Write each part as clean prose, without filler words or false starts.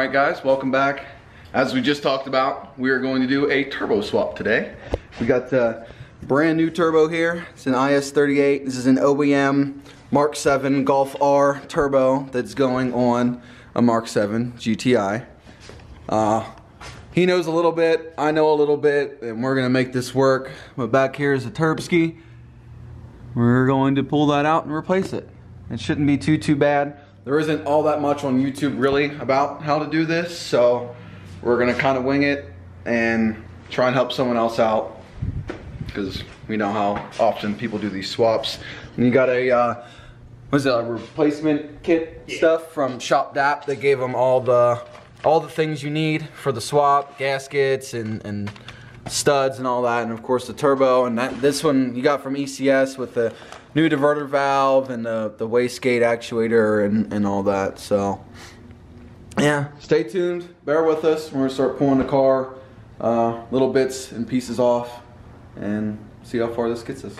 Alright guys, welcome back. As we just talked about, we are going to do a turbo swap today. We got the brand new turbo here. It's an IS38. This is an OEM Mark 7 Golf R turbo that's going on a Mark 7 GTI. He knows a little bit, I know a little bit, and we're gonna make this work. But back here is a turbski. We're going to pull that out and replace it. It shouldn't be too bad. There isn't all that much on YouTube really about how to do this, so we're gonna kind of wing it and try and help someone else out, because we know how often people do these swaps. And you got a what's it, a replacement kit stuff from Shop DAP. They gave them all the things you need for the swap, gaskets and studs and all that, and of course the turbo. And this one you got from ECS with the new diverter valve and the wastegate actuator and all that. So yeah, stay tuned, bear with us. We're gonna start pulling the car little bits and pieces off and see how far this gets us.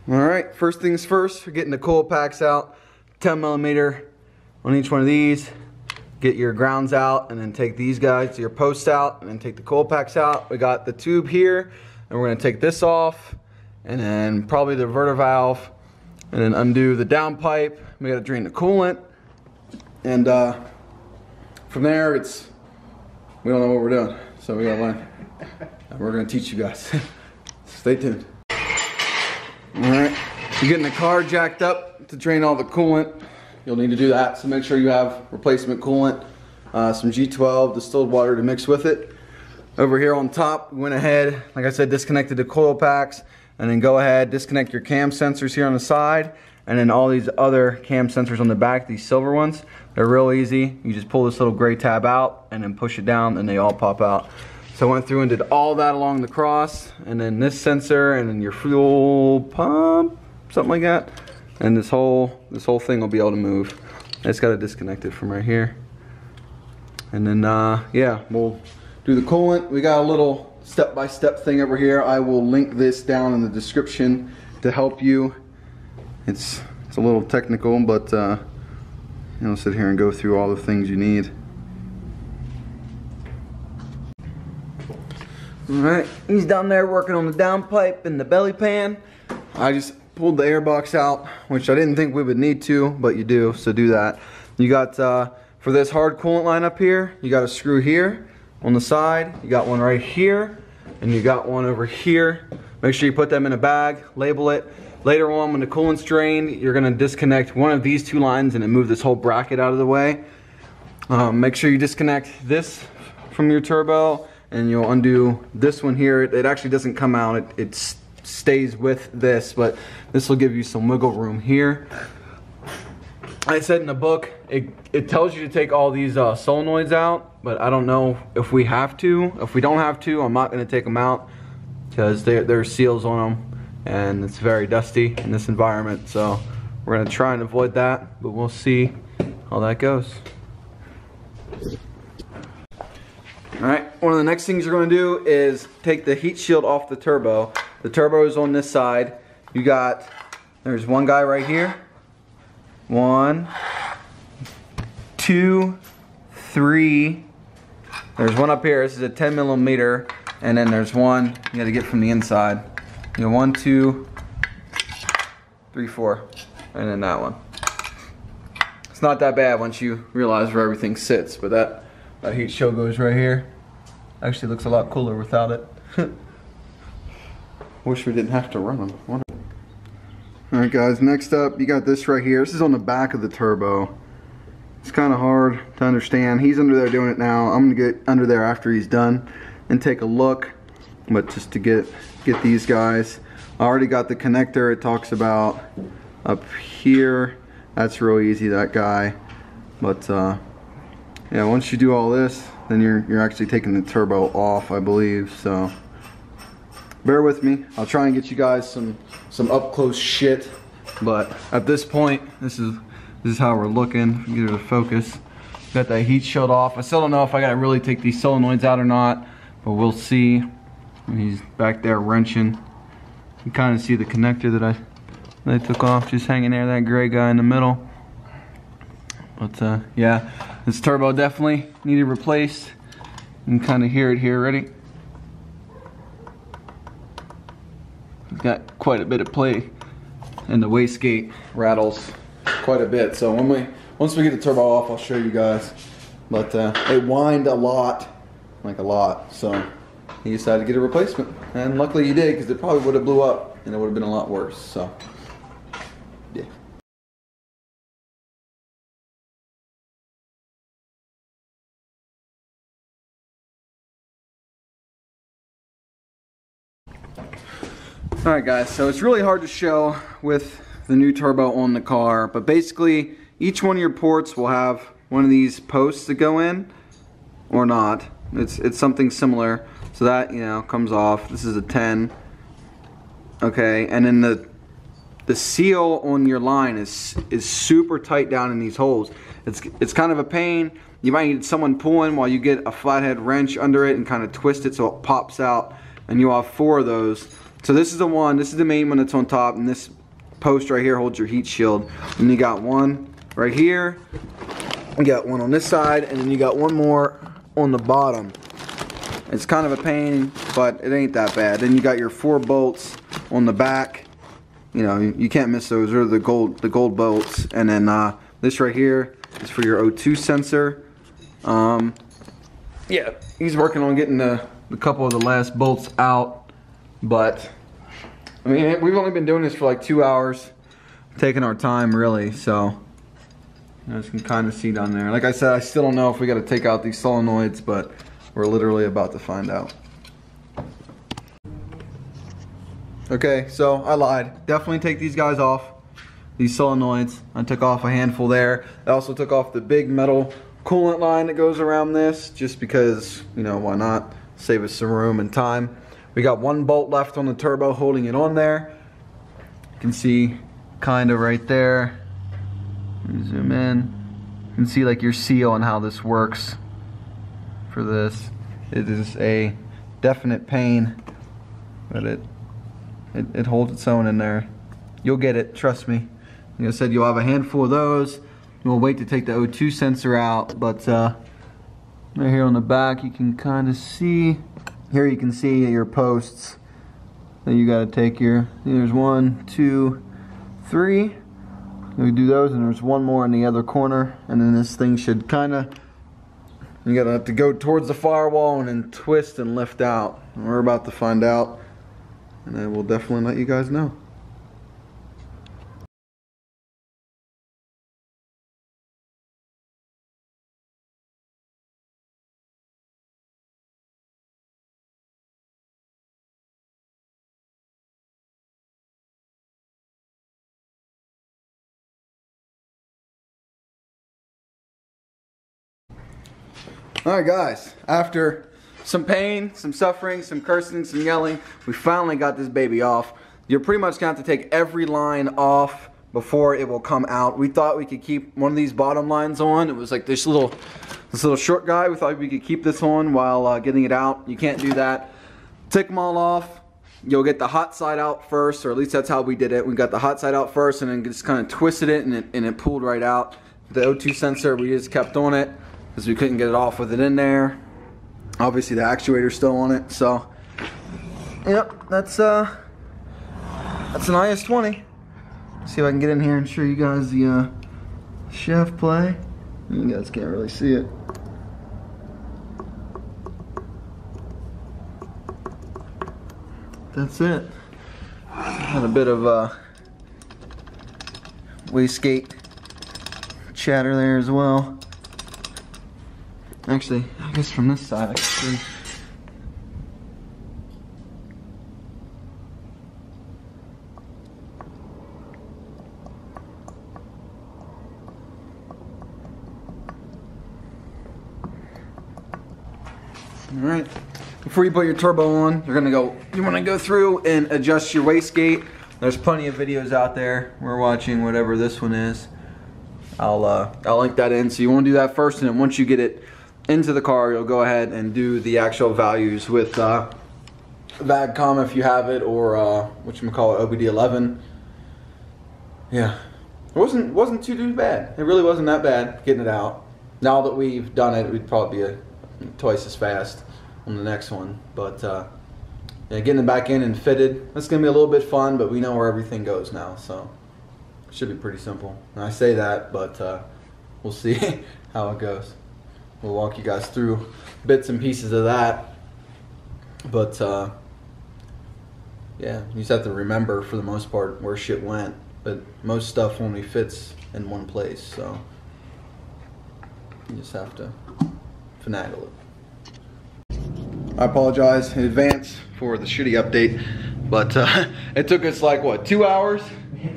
Alright, first things first, we're getting the coil packs out. 10mm on each one of these. Get your grounds out and then take these guys, your posts out, and then take the coil packs out. We got the tube here, and we're gonna take this off, and then probably the diverter valve, and then undo the downpipe. We gotta drain the coolant, and from there we don't know what we're doing, so we gotta learn. And we're gonna teach you guys. Stay tuned. Alright, you're getting the car jacked up to drain all the coolant. You'll need to do that, so make sure you have replacement coolant, some G12 distilled water to mix with it. Over here on top, we went ahead, like I said, disconnected the coil packs, and then go ahead, disconnect your cam sensors here on the side, and then all these other cam sensors on the back, these silver ones. They're real easy. You just pull this little gray tab out and then push it down and they all pop out. So I went through and did all that along the cross, and then this sensor, and then your fuel pump, something like that. And this whole thing will be able to move. I just got to disconnect it from right here. And then yeah, we'll do the coolant. We got a little step-by-step thing over here. I will link this down in the description to help you. It's a little technical, but you'll sit here and go through all the things you need. Alright, he's down there working on the downpipe and the belly pan. I just pulled the air box out, which I didn't think we would need to, but you do, so do that. You got, for this hard coolant line up here, you got a screw here on the side, you got one right here, and you got one over here. Make sure you put them in a bag, label it. Later on, when the coolant's drained, you're gonna disconnect one of these two lines and then move this whole bracket out of the way. Make sure you disconnect this from your turbo, and you'll undo this one here. It actually doesn't come out, it stays with this, but this will give you some wiggle room here. I said in the book, it tells you to take all these solenoids out, but I don't know if we have to. If we don't have to, I'm not going to take them out, because there's seals on them and it's very dusty in this environment, so we're going to try and avoid that, but we'll see how that goes. Alright, one of the next things you're going to do is take the heat shield off the turbo. The turbo is on this side. There's one guy right here. 1, 2, 3. There's one up here. This is a 10mm, and then there's one you got to get from the inside. You know, 1, 2, 3, 4, and then that one. It's not that bad once you realize where everything sits, but that heat shield goes right here. Actually looks a lot cooler without it. Wish we didn't have to run them. Alright guys, next up you got this right here. This is on the back of the turbo. It's kind of hard to understand. He's under there doing it now. I'm going to get under there after he's done and take a look. But just to get these guys, I already got the connector. It talks about up here. That's real easy, that guy. But yeah, once you do all this, then you're actually taking the turbo off, I believe. So bear with me. I'll try and get you guys some up close shit. But at this point, this is how we're looking. Get her to focus. Got that heat shield off. I still don't know if I gotta really take these solenoids out or not, but we'll see. He's back there wrenching. You can kind of see the connector that I took off, just hanging there. That gray guy in the middle. But yeah, This turbo definitely needed replaced. You can kind of hear it here, ready? It's got quite a bit of play, and the wastegate rattles quite a bit. So once we get the turbo off, I'll show you guys. But it whined a lot, like a lot. So he decided to get a replacement, and luckily he did, because it probably would have blew up and it would have been a lot worse. So yeah. Alright guys, so it's really hard to show with the new turbo on the car, but basically each one of your ports will have one of these posts that go in or not. It's something similar. So that, you know, comes off. This is a 10. Okay, and then the seal on your line is super tight down in these holes. It's kind of a pain. You might need someone pulling while you get a flathead wrench under it and kind of twist it so it pops out, and you have 4 of those. So this is the one, this is the main one that's on top, and this post right here holds your heat shield. And you got one right here, you got one on this side, and then you got one more on the bottom. It's kind of a pain, but it ain't that bad. Then you got your 4 bolts on the back. You know, you can't miss those. They're the gold bolts. And then this right here is for your O2 sensor. Yeah, he's working on getting the couple of the last bolts out. But I mean, we've only been doing this for like 2 hours, taking our time really. So you guys can kind of see down there. Like I said, I still don't know if we got to take out these solenoids, but we're literally about to find out. Okay, so I lied. Definitely take these guys off, these solenoids. I took off a handful there. I also took off the big metal coolant line that goes around this, just because, you know, why not? Save us some room and time. We got 1 bolt left on the turbo holding it on there. You can see kind of right there. Let me zoom in. You can see like your seal and how this works for this. It is a definite pain, but it holds its own in there. You'll get it, trust me. Like I said, you'll have a handful of those. We'll wait to take the O2 sensor out, but right here on the back you can kind of see. Here you can see your posts that you got to take your. There's 1, 2, 3. We do those, and there's 1 more in the other corner, and then this thing should kind of. You gotta have to go towards the firewall and then twist and lift out. And we're about to find out, and I will definitely let you guys know. Alright guys, after some pain, some suffering, some cursing, some yelling, we finally got this baby off. You're pretty much going to have to take every line off before it will come out. We thought we could keep one of these bottom lines on. It was like this little short guy. We thought we could keep this on while getting it out. You can't do that. Take them all off. You'll get the hot side out first, or at least that's how we did it. We got the hot side out first and then just kind of twisted it and it pulled right out. The O2 sensor, we just kept on it because we couldn't get it off with it in there. Obviously the actuator's still on it, so yep, that's an IS20. See if I can get in here and show you guys the chef play. You guys can't really see it. That's it. Had a bit of wastegate chatter there as well. Actually, I guess from this side I can see. Alright, before you put your turbo on, you want to go through and adjust your wastegate. There's plenty of videos out there. We're watching whatever this one is. I'll link that in. So you want to do that first, and then once you get it into the car, you'll go ahead and do the actual values with VAGCOM if you have it, or whatchamacallit, OBD11. Yeah, it wasn't too bad. It really wasn't that bad getting it out. now that we've done it, we'd probably be twice as fast on the next one. But yeah, getting it back in and fitted, that's gonna be a little bit fun, but we know where everything goes now, so it should be pretty simple. And I say that, but we'll see how it goes. We'll walk you guys through bits and pieces of that. But yeah, you just have to remember for the most part where shit went. But most stuff only fits in one place, so you just have to finagle it. I apologize in advance for the shitty update, but it took us like what, 2 hours?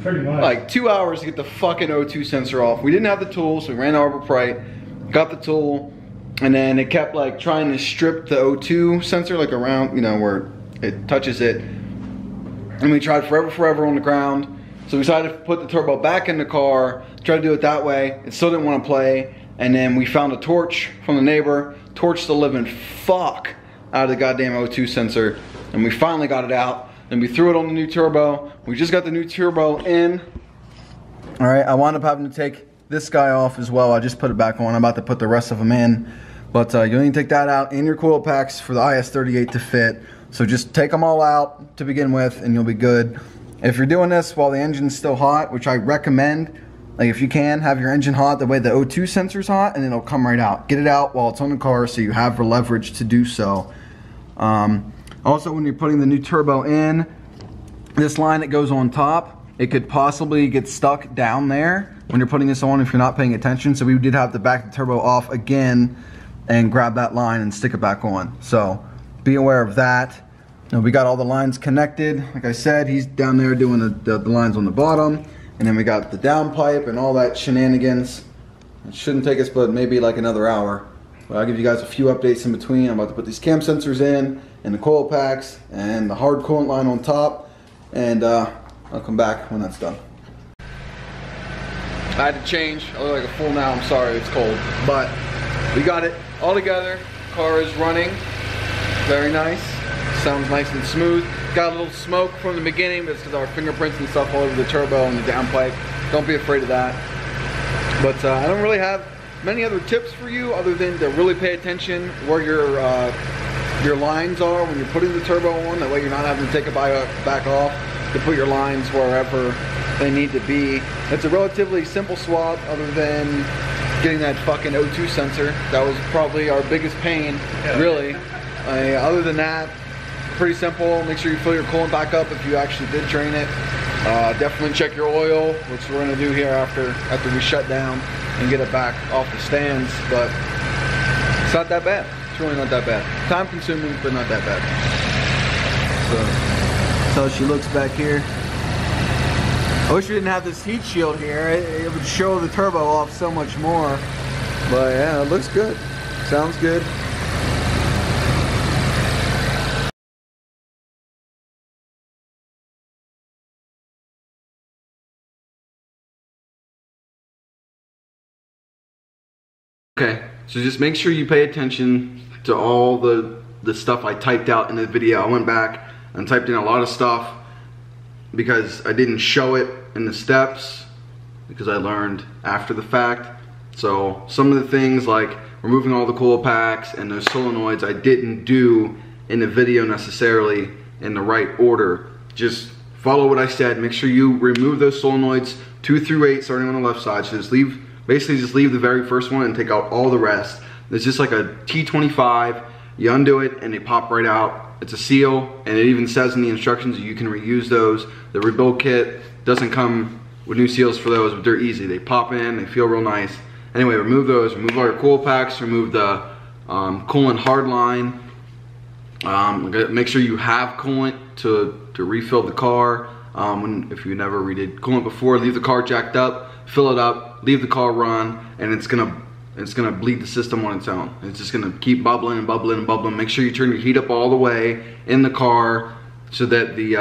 Pretty much. Like 2 hours to get the fucking O2 sensor off. We didn't have the tool, so we ran to Arbor Prite, got the tool, and then it kept like trying to strip the O2 sensor like around, you know, where it touches it. And we tried forever on the ground. So we decided to put the turbo back in the car, try to do it that way. It still didn't want to play. And then we found a torch from the neighbor, torched the living fuck out of the goddamn O2 sensor. And we finally got it out. Then we threw it on the new turbo. We just got the new turbo in. All right, I wound up having to take this guy off as well. I just put it back on. I'm about to put the rest of them in. But you'll need to take that out and your coil packs for the IS38 to fit. So just take them all out to begin with and you'll be good. If you're doing this while the engine's still hot, which I recommend, like if you can, have your engine hot, the way the O2 sensor's hot, and it'll come right out. Get it out while it's on the car so you have the leverage to do so. Also, when you're putting the new turbo in, this line that goes on top, it could possibly get stuck down there when you're putting this on if you're not paying attention. So we did have to back the turbo off again and grab that line and stick it back on. So be aware of that. Now we got all the lines connected. Like I said, he's down there doing the lines on the bottom. And then we got the downpipe and all that shenanigans. It shouldn't take us but maybe like another hour. But I'll give you guys a few updates in between. I'm about to put these cam sensors in, and the coil packs, and the hard coolant line on top. And I'll come back when that's done. I had to change. I look like a fool now. I'm sorry, it's cold. But we got it all together. Car is running. Very nice. Sounds nice and smooth. Got a little smoke from the beginning, but it's because our fingerprints and stuff all over the turbo and the downpipe. Don't be afraid of that. But I don't really have many other tips for you other than to really pay attention where your lines are when you're putting the turbo on. That way you're not having to take it back off to put your lines wherever they need to be. It's a relatively simple swap other than getting that fucking O2 sensor. That was probably our biggest pain, really. Other than that, pretty simple. Make sure you fill your coolant back up if you actually did drain it. Definitely check your oil, which we're gonna do here after we shut down and get it back off the stands. But it's not that bad. It's really not that bad. Time consuming, but not that bad. So that's how she looks back here. I wish we didn't have this heat shield here. It would show the turbo off so much more. But yeah, it looks good. Sounds good. Okay, so just make sure you pay attention to all the stuff I typed out in the video. I went back and typed in a lot of stuff because I didn't show it in the steps because I learned after the fact. So some of the things like removing all the coil packs and those solenoids I didn't do in the video necessarily in the right order. Just follow what I said. Make sure you remove those solenoids 2 through 8 starting on the left side. So just basically just leave the very first one and take out all the rest. It's just like a T25. You undo it and they pop right out. It's a seal, and it even says in the instructions that you can reuse those. The rebuild kit doesn't come with new seals for those, but they're easy. They pop in, they feel real nice. Anyway, remove those, remove all your coil packs, remove the coolant hard line. Make sure you have coolant to refill the car. If you never redid coolant before, leave the car jacked up, fill it up, leave the car run, and it's gonna bleed the system on its own. It's just gonna keep bubbling and bubbling and bubbling. Make sure you turn your heat up all the way in the car so that the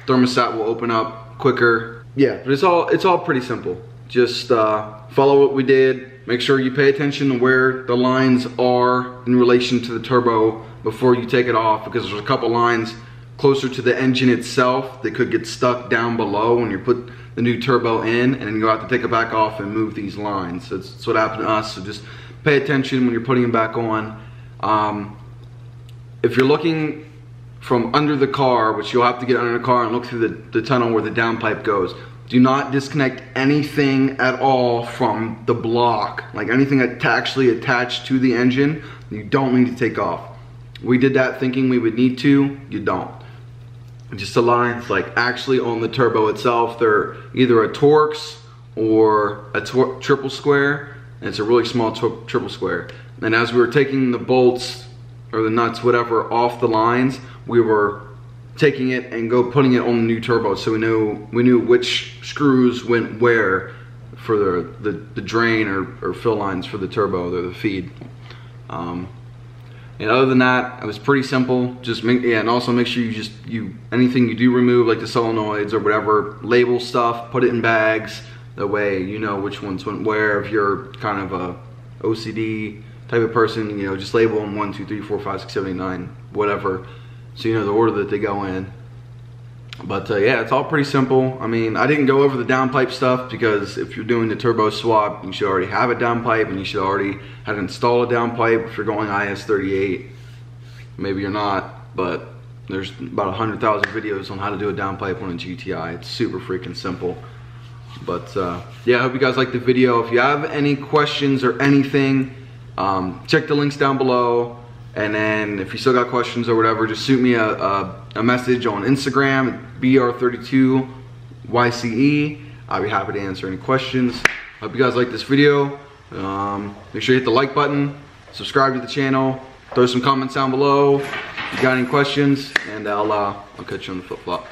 thermostat will open up quicker. Yeah, but it's all pretty simple. Just follow what we did. Make sure you pay attention to where the lines are in relation to the turbo before you take it off, because there's a couple lines closer to the engine itself that could get stuck down below when you put the new turbo in, and then you have to take it back off and move these lines. That's what happened to us. So just pay attention when you're putting them back on. If you're looking from under the car, which you'll have to get under the car and look through the tunnel where the downpipe goes, do not disconnect anything at all from the block. Like anything actually attached to the engine, you don't need to take off. We did that thinking we would need to, you don't. Just the lines like actually on the turbo itself, they're either a Torx or a triple square, and it's a really small triple square. And as we were taking the bolts or the nuts, whatever, off the lines, we were taking it and putting it on the new turbo, so we knew which screws went where for the drain or fill lines for the turbo or the feed. And other than that, it was pretty simple. Just and also make sure anything you do remove, like the solenoids or whatever, label stuff, put it in bags. That way you know which ones went where. If you're kind of a OCD type of person, you know, just label them 1, 2, 3, 4, 5, 6, 7, 8, 9, whatever, so you know the order that they go in. But yeah, it's all pretty simple. I mean, I didn't go over the downpipe stuff because if you're doing the turbo swap, you should already have a downpipe and you should already have installed a downpipe. If you're going IS38, maybe you're not, but there's about 100,000 videos on how to do a downpipe on a GTI. It's super freaking simple. But yeah, I hope you guys liked the video. If you have any questions or anything, check the links down below. And then if you still got questions or whatever, just shoot me a message on Instagram, BR32YCE. I'll be happy to answer any questions. Hope you guys like this video. Make sure you hit the like button, subscribe to the channel, throw some comments down below if you got any questions, and I'll catch you on the flip-flop.